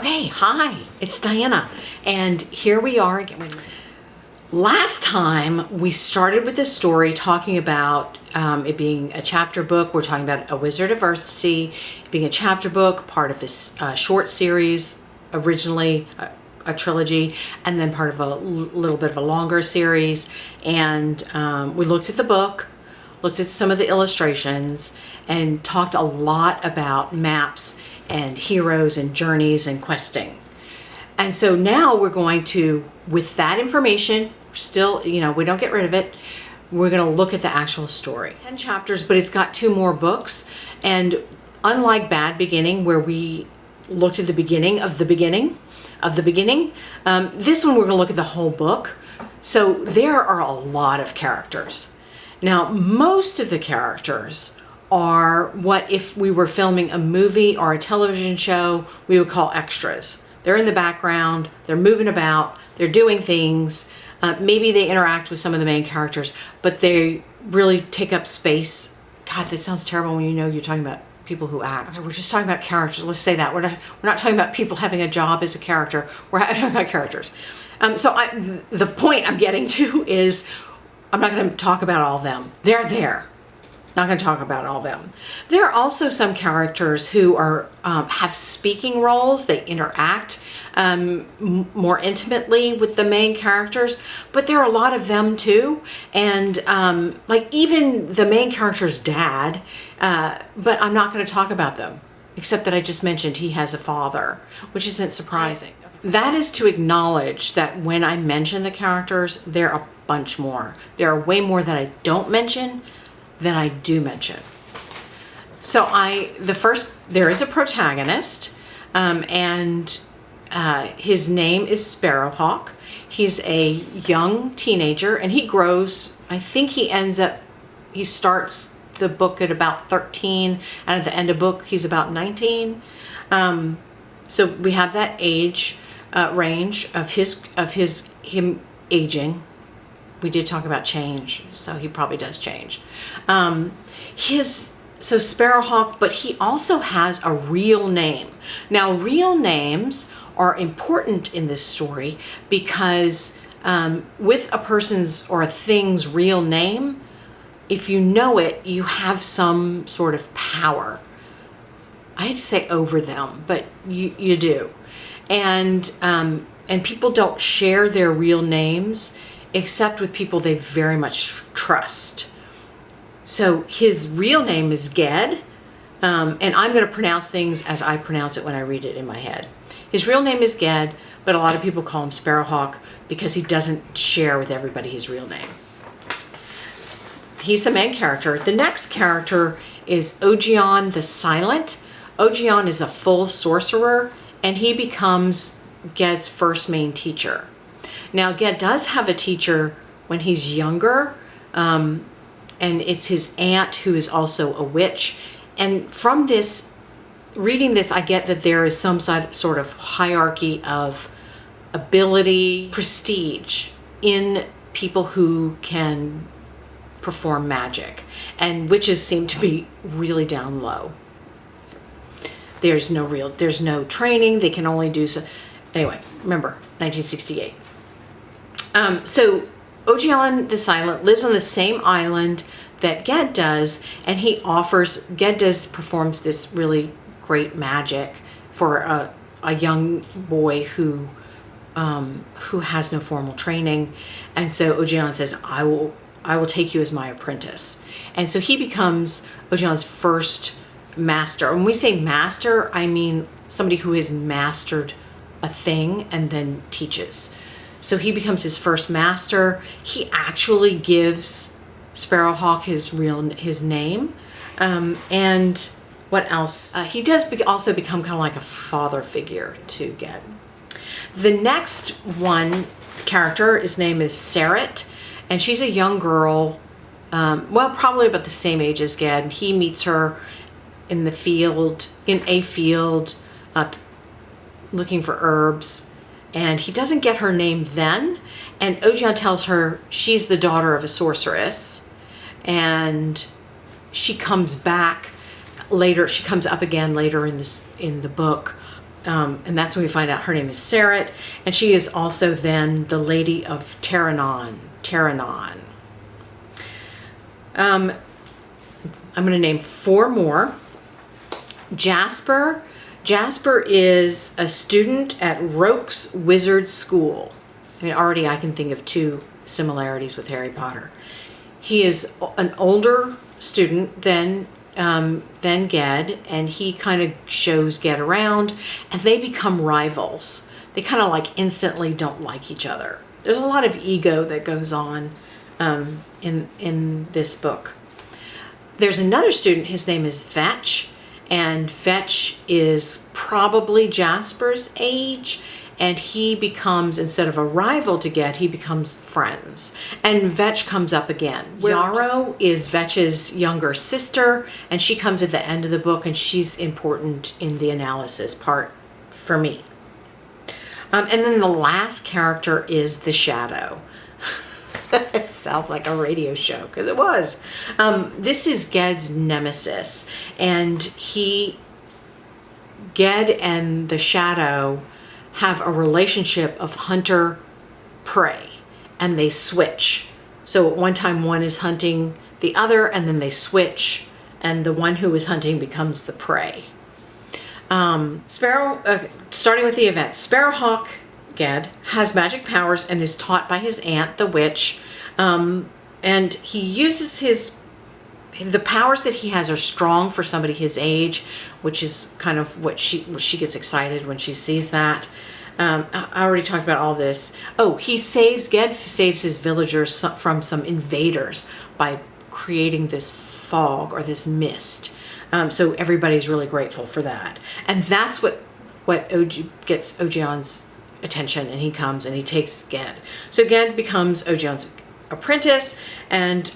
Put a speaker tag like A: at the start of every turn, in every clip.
A: Okay, hi, it's Diana, and here we are again. Last time we started with the story talking about it being a chapter book. We're talking about a Wizard of Earthsea being a chapter book, part of this short series, originally a trilogy, and then part of a little bit of a longer series. And we looked at the book, looked at some of the illustrations, and talked a lot about maps and heroes and journeys and questing. And so now we're going to, with that information, still, we don't get rid of it. We're going to look at the actual story. 10 chapters, but it's got 2 more books. And unlike Bad Beginning, where we looked at the beginning of the beginning of the beginning, this one we're going to look at the whole book. So there are a lot of characters. Now, most of the characters are what, if we were filming a movie or a television show, we would call extras. They're in the background, they're moving about, they're doing things. Maybe they interact with some of the main characters, but they really take up space. God, that sounds terrible when you're talking about people who act. We're just talking about characters. Let's say that. We're not talking about people having a job as a character. We're talking about characters. The point I'm getting to is I'm not going to talk about all of them. They're there. Not going to talk about all of them. There are also some characters who are have speaking roles. They interact more intimately with the main characters, but there are a lot of them too. And like even the main character's dad, but I'm not going to talk about them, except that I just mentioned he has a father, which isn't surprising. That is to acknowledge that when I mention the characters, there are a bunch more. There are way more that I don't mention than I do mention. So there is a protagonist, and his name is Sparrowhawk. He's a young teenager, and he grows. I think he starts the book at about 13, and at the end of the book he's about 19. So we have that age range of him aging. We did talk about change, so he probably does change. So Sparrowhawk, but he also has a real name. Now, real names are important in this story because with a person's or a thing's real name, if you know it, you have some sort of power. I hate to say over them, but you do. And people don't share their real names except with people they very much trust. So his real name is Ged, and I'm going to pronounce things as I pronounce it when I read it in my head. His real name is Ged, but a lot of people call him Sparrowhawk because he doesn't share with everybody his real name. He's the main character. The next character is Ogion the Silent. Ogion is a full sorcerer, and he becomes Ged's first main teacher. Now, Ged does have a teacher when he's younger, and it's his aunt who is also a witch. And from this, reading this, I get that there is some sort of hierarchy of ability, prestige in people who can perform magic. And witches seem to be really down low. There's no training. They can only do so. Anyway, remember, 1968. So Ogion the Silent lives on the same island that Ged does, and Ged performs this really great magic for a young boy who has no formal training. And so Ogion says, I will take you as my apprentice. And so he becomes Ogion's first master. When we say master, I mean somebody who has mastered a thing and then teaches. So he becomes his first master. He actually gives Sparrowhawk his name. And what else? He does also become kind of like a father figure to Ged. The next character, his name is Saret, and she's a young girl, probably about the same age as Ged. He meets her in a field, looking for herbs. And he doesn't get her name then. And Ogion tells her she's the daughter of a sorceress. And she comes back later. She comes up again later in the book and that's when we find out her name is Sarah, and she is also then the Lady of Terranon. I'm going to name 4 more. Jasper. Jasper is a student at Roke's Wizard School. I mean, already I can think of 2 similarities with Harry Potter. He is an older student than Ged, and he kind of shows Ged around, and they become rivals. They kind of like instantly don't like each other. There's a lot of ego that goes on in this book. There's another student, his name is Vetch, and Vetch is probably Jasper's age, and he becomes, instead of a rival to Ged, he becomes friends. And Vetch comes up again. Yarrow is Vetch's younger sister, and she comes at the end of the book, and she's important in the analysis part for me. And then the last character is the Shadow. It sounds like a radio show, because it was. This is Ged's nemesis, and Ged and the Shadow have a relationship of hunter-prey, and they switch. So at one time one is hunting the other, and then they switch, and the one who is hunting becomes the prey. Starting with the event, Sparrowhawk Ged has magic powers and is taught by his aunt, the witch, and he uses the powers that he has are strong for somebody his age, which is kind of what she gets excited when she sees that. I already talked about all this. Oh, Ged saves his villagers from some invaders by creating this fog or this mist. So everybody's really grateful for that. And that's what gets Ogeon's attention, and he comes and he takes Ged. So Ged becomes Ogeon's apprentice, and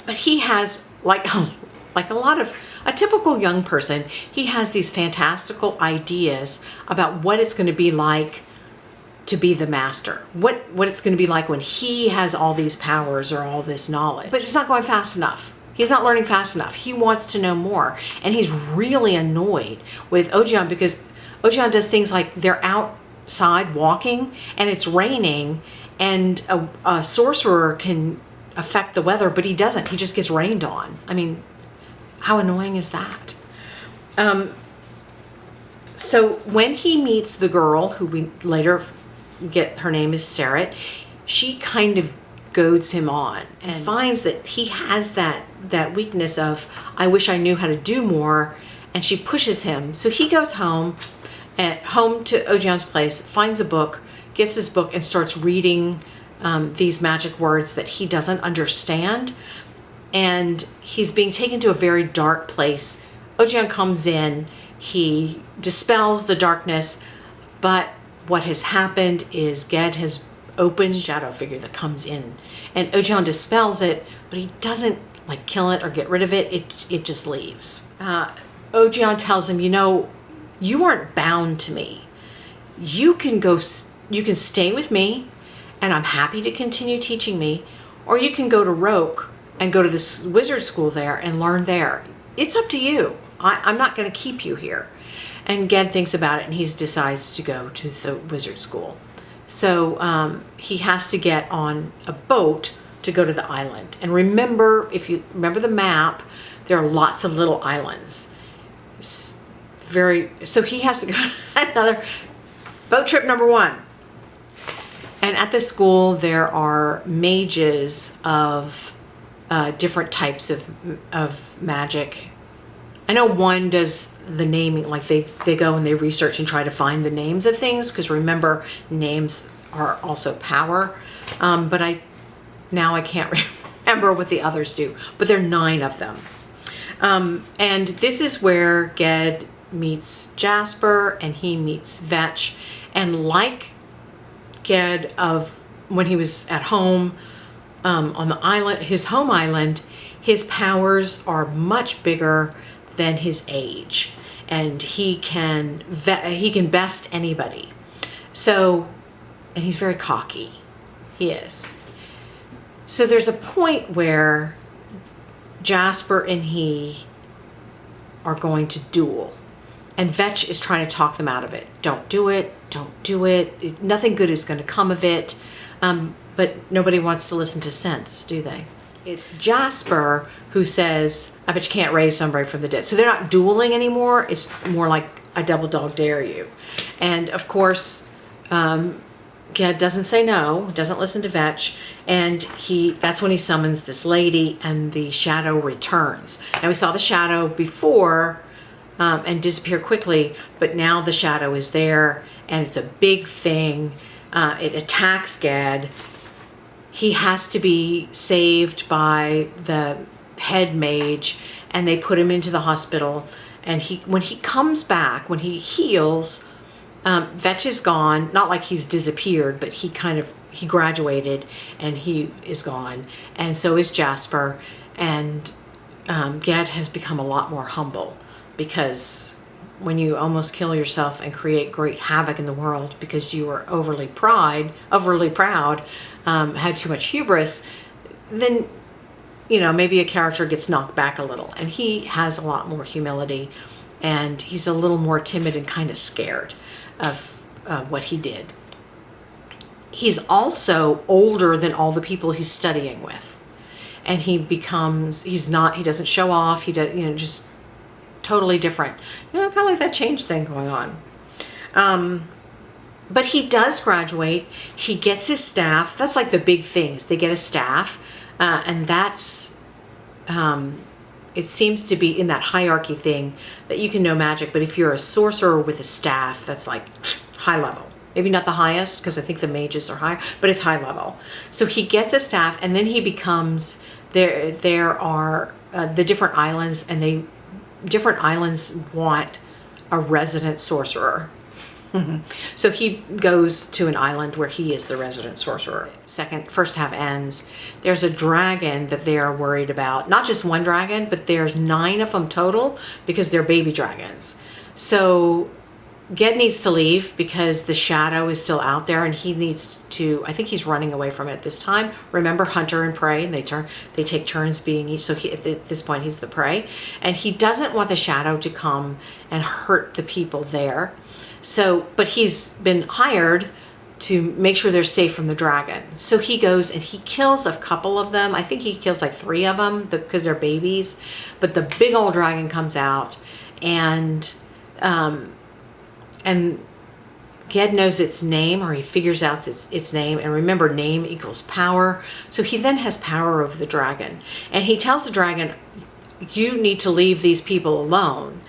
A: but he has, like a typical young person, he has these fantastical ideas about what it's going to be like to be the master, what it's going to be like when he has all these powers or all this knowledge. But it's not going fast enough. He's not learning fast enough. He wants to know more, and he's really annoyed with Ogeon because Ogeon does things like they're outside walking and it's raining, and a sorcerer can affect the weather, but he doesn't. He just gets rained on. I mean, how annoying is that? So when he meets the girl, who we later get, her name is Sarah, she kind of goads him on and finds that he has that weakness of, I wish I knew how to do more, and she pushes him. So he goes home to Ogeon's place, finds a book, gets this book, and starts reading these magic words that he doesn't understand. And he's being taken to a very dark place. Ogeon comes in, he dispels the darkness, but what has happened is Ged has opened shadow figure that comes in, and Ogeon dispels it, but he doesn't like kill it or get rid of it. It just leaves. Ogeon tells him, you aren't bound to me. You can stay with me, and I'm happy to continue teaching me, or you can go to Roke and go to this wizard school there and learn there. It's up to you. I'm not going to keep you here. And Ged thinks about it, and he decides to go to the wizard school. So he has to get on a boat to go to the island. And remember, if you remember the map, there are lots of little islands. So he has to go another boat trip number 1. And at the school, there are mages of different types of magic. I know one does the naming, like they go and they research and try to find the names of things, because remember, names are also power. But I can't remember what the others do, but there are 9 of them. And this is where Ged meets Jasper, and he meets Vetch. And like Ged of when he was at home on the island, his home island, his powers are much bigger than his age, and he can best anybody. So, and he's very cocky. He is. So there's a point where Jasper and he are going to duel, and Vetch is trying to talk them out of it. Don't do it. Don't do it. Nothing good is going to come of it. But nobody wants to listen to sense, do they? It's Jasper who says, I bet you can't raise somebody from the dead. So they're not dueling anymore. It's more like a double dog dare you. And of course, Ged doesn't say no, doesn't listen to Vetch, and that's when he summons this lady, and the shadow returns. Now we saw the shadow before and disappear quickly, but now the shadow is there, and it's a big thing. It attacks Ged. He has to be saved by the head mage, and they put him into the hospital. And when he comes back, when he heals, Vetch is gone. Not like he's disappeared, but he graduated and he is gone. And so is Jasper. And Ged has become a lot more humble, because when you almost kill yourself and create great havoc in the world because you were overly proud, had too much hubris, then, maybe a character gets knocked back a little. And he has a lot more humility, and he's a little more timid and kind of scared of what he did. He's also older than all the people he's studying with. And he doesn't show off. He does, just totally different. Kind of like that change thing going on. But he does graduate. He gets his staff. That's like the big things. They get a staff. And that's, it seems to be in that hierarchy thing that you can know magic. But if you're a sorcerer with a staff, that's like high level. Maybe not the highest, because I think the mages are high, but it's high level. So he gets a staff, and then he becomes, there are the different islands, and different islands want a resident sorcerer. So he goes to an island where he is the resident sorcerer. First half ends. There's a dragon that they are worried about. Not just one dragon, but there's 9 of them total, because they're baby dragons. So Ged needs to leave because the shadow is still out there, and he needs to, I think he's running away from it this time. Remember, hunter and prey, and they take turns being each. So at this point, he's the prey, and he doesn't want the shadow to come and hurt the people there. So, but he's been hired to make sure they're safe from the dragon. So he goes and he kills a couple of them. I think he kills like 3 of them because they're babies. But the big old dragon comes out, and Ged knows its name, or he figures out its name. And remember, name equals power. So he then has power over the dragon. And he tells the dragon, you need to leave these people alone.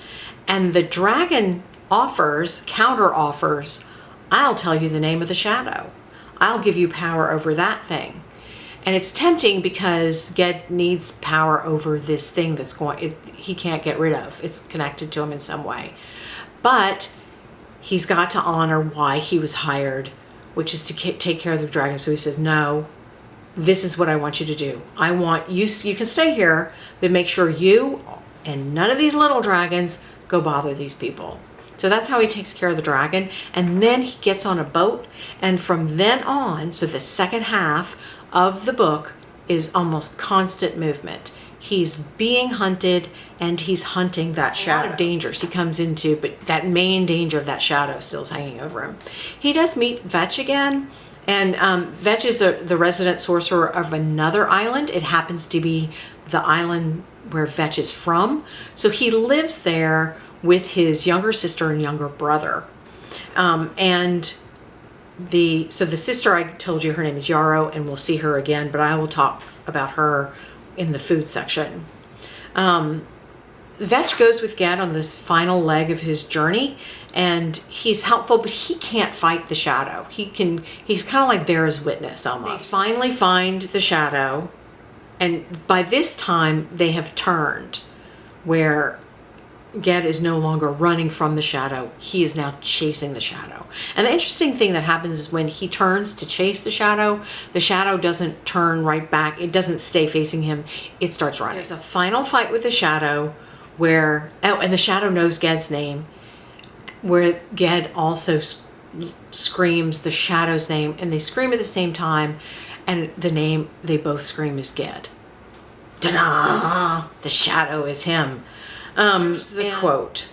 A: And the dragon counter offers, I'll tell you the name of the shadow. I'll give you power over that thing. And it's tempting because Ged needs power over this thing he can't get rid of. It's connected to him in some way. But he's got to honor why he was hired, which is to take care of the dragon. So he says, no, this is what I want you to do. I want you can stay here, but make sure you and none of these little dragons go bother these people. So that's how he takes care of the dragon. And then he gets on a boat. And from then on, so the second half of the book is almost constant movement. He's being hunted, and he's hunting that shadow. A lot of dangers he comes into, but that main danger of that shadow still is hanging over him. He does meet Vetch again. And Vetch is the resident sorcerer of another island. It happens to be the island where Vetch is from. So he lives there with his younger sister and younger brother. And the sister, I told you her name is Yarrow, and we'll see her again, but I will talk about her in the food section. Vetch goes with Ged on this final leg of his journey, and he's helpful, but he can't fight the shadow. He's kind of like bear's witness almost. They finally find the shadow, and by this time they have turned, where Ged is no longer running from the shadow. He is now chasing the shadow. And the interesting thing that happens is when he turns to chase the shadow doesn't turn right back. It doesn't stay facing him. It starts running. There's a final fight with the shadow and the shadow knows Ged's name, where Ged also screams the shadow's name, and they scream at the same time, and the name they both scream is Ged. Ta-da! The shadow is him. The quote.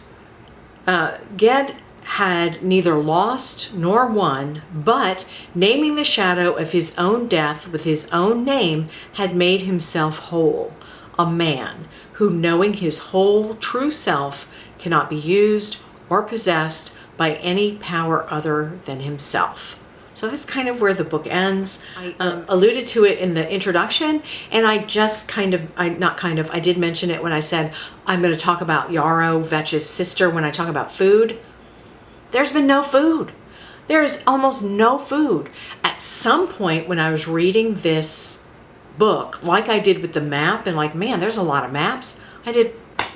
A: Ged had neither lost nor won, but naming the shadow of his own death with his own name had made himself whole, a man who, knowing his whole true self, cannot be used or possessed by any power other than himself. So that's kind of where the book ends. I alluded to it in the introduction, and I did mention it when I said I'm going to talk about Yarrow Vetch's sister when I talk about food. There's been no food. There is almost no food. At some point when I was reading this book, like I did with the map, and like, man, there's a lot of maps, there's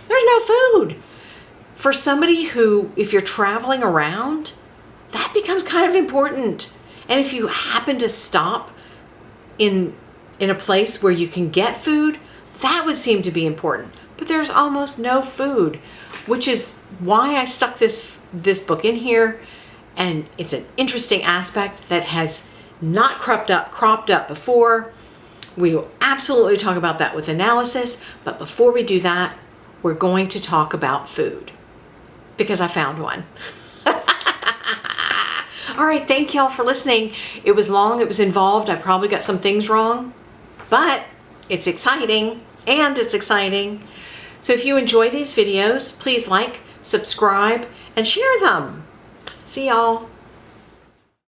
A: no food. For somebody who, if you're traveling around, that becomes kind of important. And if you happen to stop in a place where you can get food, that would seem to be important. But there's almost no food, which is why I stuck this book in here. And it's an interesting aspect that has not cropped up before. We will absolutely talk about that with analysis. But before we do that, we're going to talk about food, because I found one. All right, thank y'all for listening. It was long, it was involved. I probably got some things wrong, but it's exciting, and it's exciting. So if you enjoy these videos, please like, subscribe, and share them. See y'all.